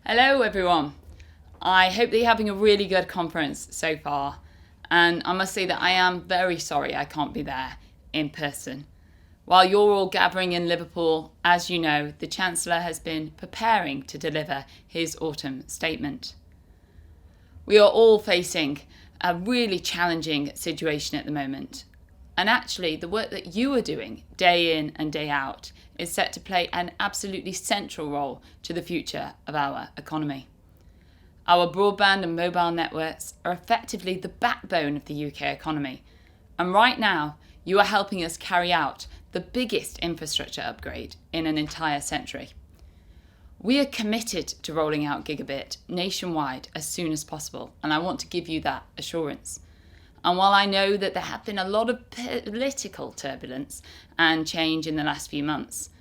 Hello everyone. I hope that you're having a really good conference so far, and I must say that I am very sorry I can't be there in person. While you're all gathering in Liverpool, as you know, the Chancellor has been preparing to deliver his autumn statement. We are all facing a really challenging situation at the moment, and actually the work that you are doing day in and day out is set to play an absolutely central role to the future of our economy. Our broadband and mobile networks are effectively the backbone of the UK economy, and right now you are helping us carry out the biggest infrastructure upgrade in an entire century. We are committed to rolling out gigabit nationwide as soon as possible, and I want to give you that assurance. And while I know that there have been a lot of political turbulence and change in the last few months,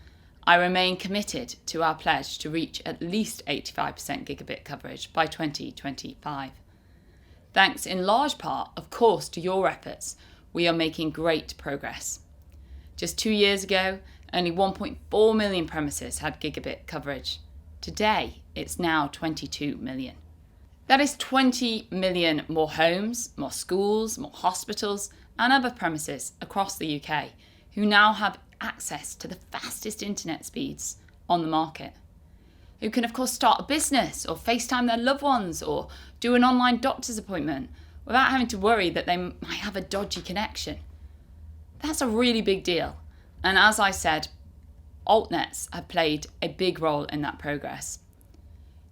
I remain committed to our pledge to reach at least 85% gigabit coverage by 2025. Thanks in large part, of course, to your efforts, we are making great progress. Just 2 years ago, only 1.4 million premises had gigabit coverage. Today, it's now 22 million. That is 20 million more homes, more schools, more hospitals and other premises across the UK who now have access to the fastest internet speeds on the market. Who can of course start a business or FaceTime their loved ones or do an online doctor's appointment without having to worry that they might have a dodgy connection. That's a really big deal. And as I said, altnets have played a big role in that progress.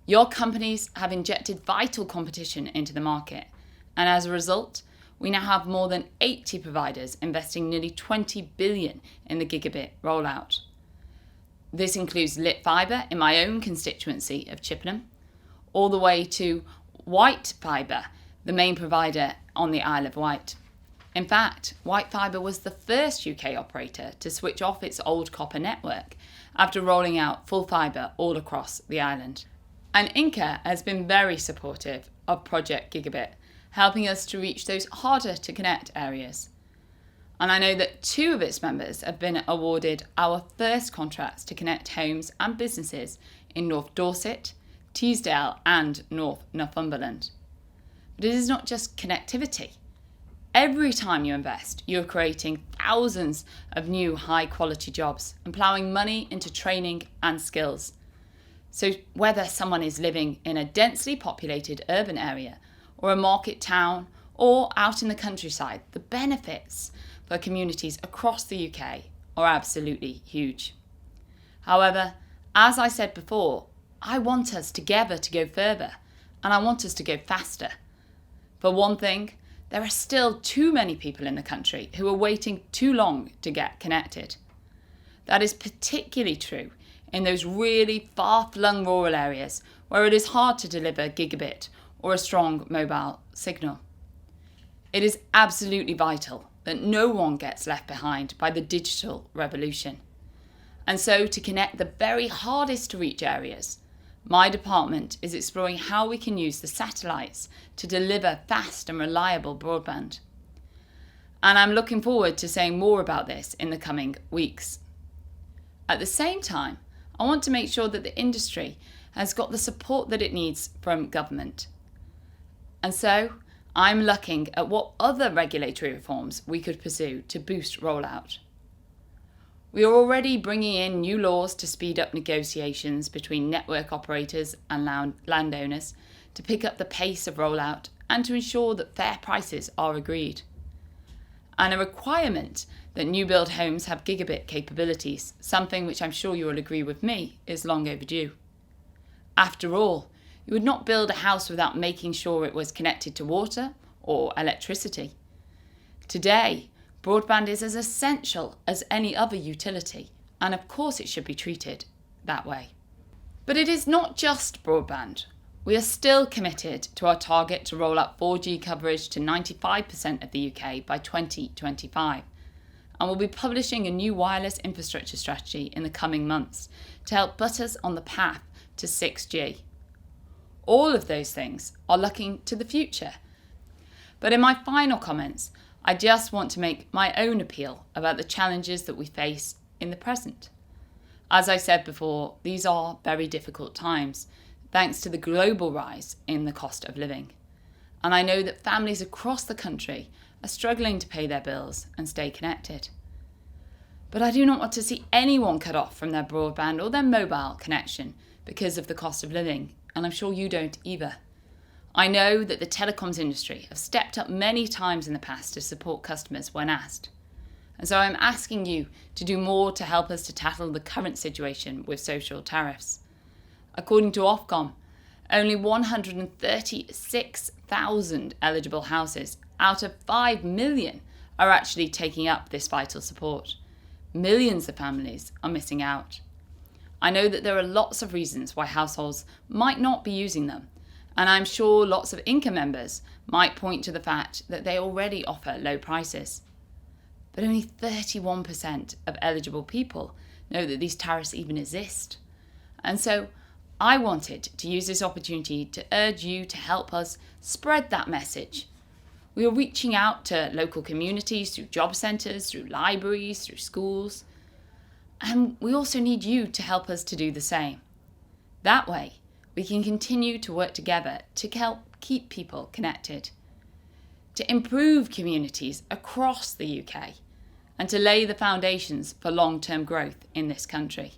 Your companies have injected vital competition into the market, and as a result, we now have more than 80 providers investing nearly 20 billion in the gigabit rollout. This includes lit fibre in my own constituency of Chippenham, all the way to white fibre, the main provider on the Isle of Wight. In fact, White Fibre was the first UK operator to switch off its old copper network after rolling out full fibre all across the island. And INCA has been very supportive of Project Gigabit, helping us to reach those harder to connect areas. And I know that 2 of its members have been awarded our first contracts to connect homes and businesses in North Dorset, Teesdale and North Northumberland. But it is not just connectivity. Every time you invest, you're creating thousands of new high quality jobs and ploughing money into training and skills. So whether someone is living in a densely populated urban area or a market town or out in the countryside, the benefits for communities across the UK are absolutely huge. However, as I said before, I want us together to go further and I want us to go faster. For one thing, there are still too many people in the country who are waiting too long to get connected. That is particularly true in those really far-flung rural areas where it is hard to deliver gigabit or a strong mobile signal. It is absolutely vital that no one gets left behind by the digital revolution. And so to connect the very hardest to reach areas, my department is exploring how we can use the satellites to deliver fast and reliable broadband. And I'm looking forward to saying more about this in the coming weeks. At the same time, I want to make sure that the industry has got the support that it needs from government. And so I'm looking at what other regulatory reforms we could pursue to boost rollout. We are already bringing in new laws to speed up negotiations between network operators and landowners to pick up the pace of rollout and to ensure that fair prices are agreed. And a requirement that new build homes have gigabit capabilities, something which I'm sure you will agree with me is long overdue. After all, you would not build a house without making sure it was connected to water or electricity. Today, broadband is as essential as any other utility, and of course it should be treated that way. But it is not just broadband. We are still committed to our target to roll out 4G coverage to 95% of the UK by 2025, and we'll be publishing a new wireless infrastructure strategy in the coming months to help put us on the path to 6G. All of those things are looking to the future. But in my final comments, I just want to make my own appeal about the challenges that we face in the present. As I said before, these are very difficult times. thanks to the global rise in the cost of living. And I know that families across the country are struggling to pay their bills and stay connected. But I do not want to see anyone cut off from their broadband or their mobile connection because of the cost of living, and I'm sure you don't either. I know that the telecoms industry have stepped up many times in the past to support customers when asked. And so I'm asking you to do more to help us to tackle the current situation with social tariffs. According to Ofcom, only 136,000 eligible houses out of 5 million are actually taking up this vital support. Millions of families are missing out. I know that there are lots of reasons why households might not be using them, and I'm sure lots of INCA members might point to the fact that they already offer low prices. But only 31% of eligible people know that these tariffs even exist. And so I wanted to use this opportunity to urge you to help us spread that message. We are reaching out to local communities through job centres, through libraries, through schools. And we also need you to help us to do the same. That way, we can continue to work together to help keep people connected, to improve communities across the UK, and to lay the foundations for long-term growth in this country.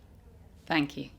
Thank you.